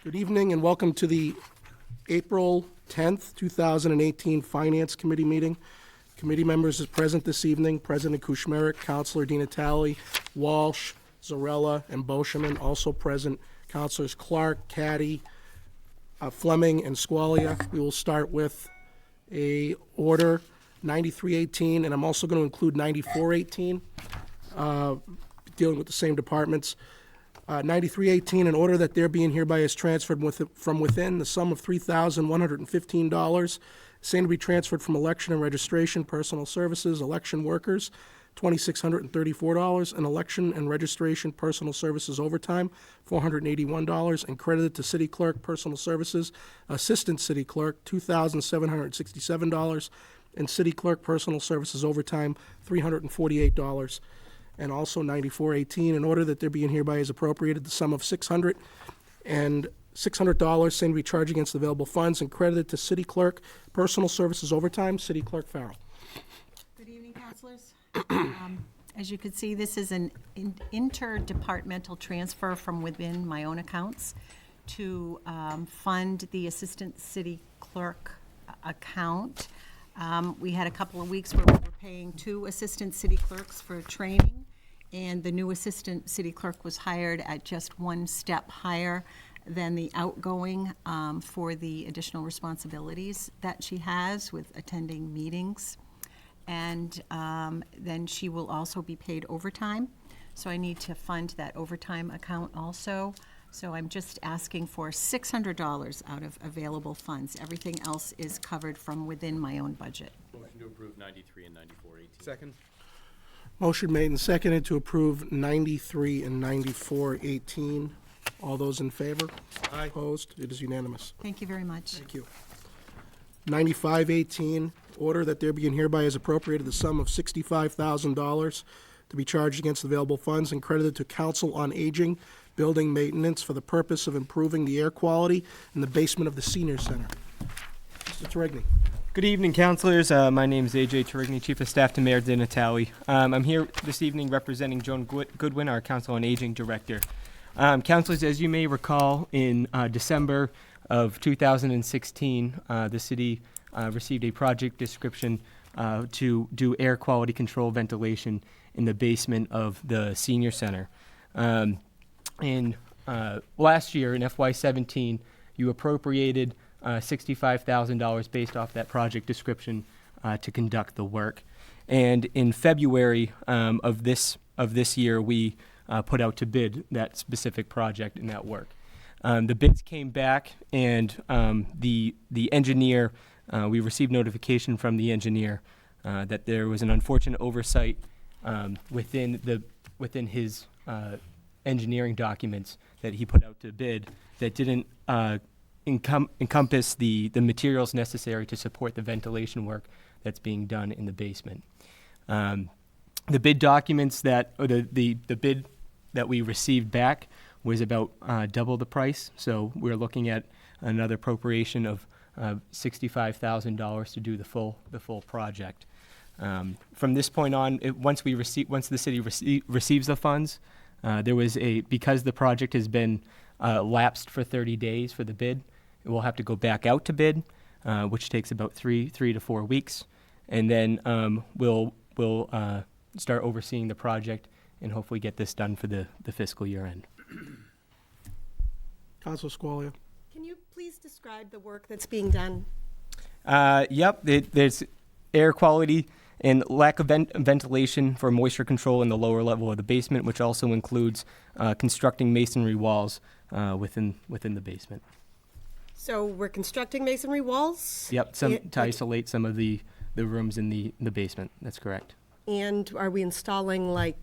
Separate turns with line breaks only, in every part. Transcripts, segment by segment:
Good evening and welcome to the April 10th, 2018 Finance Committee meeting. Committee members is present this evening, President Kuchmarek, Councilor Di Natale, Walsh, Zarella, and Boschman. Also present, Councilors Clark, Caddy, Fleming, and Squalia. We will start with a order 9318, and I'm also going to include 9418, dealing with the same departments. 9318, in order that there being hereby is transferred from within the sum of $3,115, same to be transferred from election and registration, personal services, election workers, $2,634, and election and registration, personal services overtime, $481, and credited to city clerk, personal services, assistant city clerk, $2,767, and city clerk, personal services overtime, $348. And also 9418, in order that there be and hereby is appropriated the sum of $600 and $600, same to be charged against available funds and credited to city clerk, personal services overtime, city clerk Farrell.
Good evening, councilors. As you can see, this is an interdepartmental transfer from within my own accounts to fund the assistant city clerk account. We had a couple of weeks where we were paying 2 assistant city clerks for training, and the new assistant city clerk was hired at just 1 step higher than the outgoing for the additional responsibilities that she has with attending meetings. And then she will also be paid overtime. So I need to fund that overtime account also. So I'm just asking for $600 out of available funds. Everything else is covered from within my own budget.
Motion to approve 93 and 9418.
Second.
Motion made and seconded to approve 93 and 9418. All those in favor?
Aye.
Opposed? It is unanimous.
Thank you very much.
Thank you. 9518, order that there be and hereby is appropriated the sum of $65,000 to be charged against available funds and credited to Council on Aging building maintenance for the purpose of improving the air quality in the basement of the senior center. Mr. Terigny.
Good evening, councilors. My name is AJ Terigny, Chief of Staff to Mayor Di Natale. I'm here this evening representing Joan Goodwin, our Council on Aging Director. Councilors, as you may recall, in December of 2016, the city received a project description to do air quality control ventilation in the basement of the senior center. And last year, in FY17, you appropriated $65,000 based off that project description to conduct the work. And in February of this year, we put out to bid that specific project and that work. The bids came back, and the engineer, we received notification from the engineer that there was an unfortunate oversight within his engineering documents that he put out to bid that didn't encompass the materials necessary to support the ventilation work that's being done in the basement. The bid documents the bid that we received back was about double the price, so we're looking at another appropriation of $65,000 to do the full project. From this point on, once the city receives the funds, because the project has been lapsed for 30 days for the bid, we'll have to go back out to bid, which takes about 3 to 4 weeks, and then we'll start overseeing the project and hopefully get this done for the fiscal year end.
Councilor Squalia.
Can you please describe the work that's being done?
Yep, there's air quality and lack of ventilation for moisture control in the lower level of the basement, which also includes constructing masonry walls within the basement.
So we're constructing masonry walls?
Yep, to isolate some of the rooms in the basement. That's correct.
And are we installing like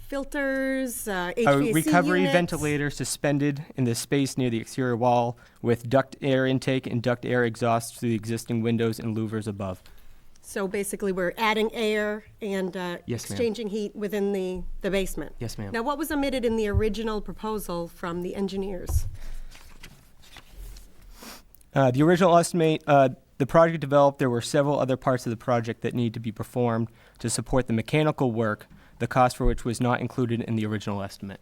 filters, HVAC
recovery
units?
ventilator suspended in the space near the exterior wall with duct air intake and duct air exhaust through the existing windows and louvers above.
So basically we're adding air and
Yes, ma'am.
exchanging heat within the basement?
Yes, ma'am.
Now what was omitted in the original proposal from the engineers?
The original estimate, the project developed, there were several other parts of the project that need to be performed to support the mechanical work, the cost for which was not included in the original estimate.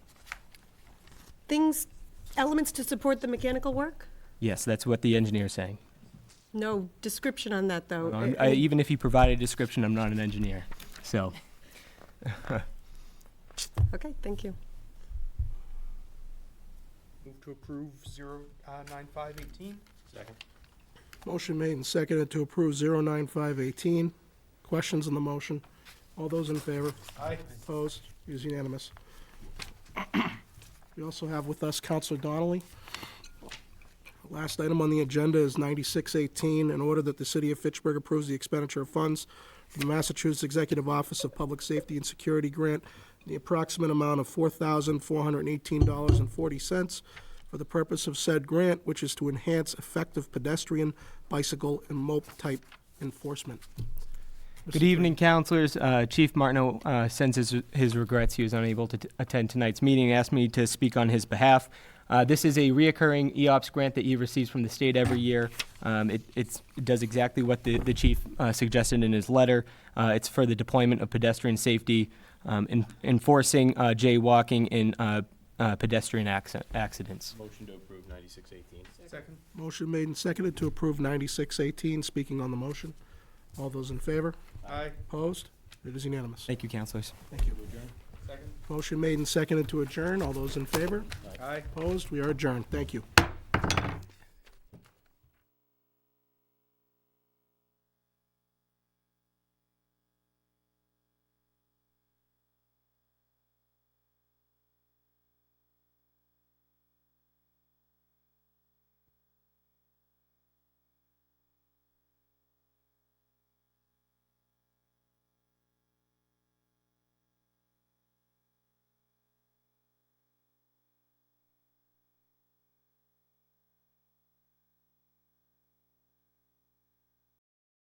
Things Elements to support the mechanical work?
Yes, that's what the engineer is saying.
No description on that, though.
Even if he provided a description, I'm not an engineer. So,
Okay, thank you.
Move to approve 09518.
Second.
Motion made and seconded to approve 09518. Questions on the motion? All those in favor?
Aye.
Opposed? It is unanimous. We also have with us Counselor Donnelly. Last item on the agenda is 9618, in order that the City of Fitchburg approves the expenditure of funds from the Massachusetts Executive Office of Public Safety and Security Grant, the approximate amount of $4,418.40 for the purpose of said grant, which is to enhance effective pedestrian, bicycle, and mope-type enforcement.
good evening, councilors. Chief Martineau sends his regrets. He was unable to attend tonight's meeting and asked me to speak on his behalf. This is a reoccurring EOPS grant that he receives from the state every year. It does exactly what the chief suggested in his letter. It's for the deployment of pedestrian safety, enforcing jaywalking and pedestrian accidents.
Motion to approve 9618.
Second.
Motion made and seconded to approve 9618. Speaking on the motion. All those in favor?
Aye.
Opposed? It is unanimous.
Thank you, councilors.
Thank you.
Second.
Motion made and seconded to adjourn. All those in favor?
Aye.
Opposed? We are adjourned. Thank you.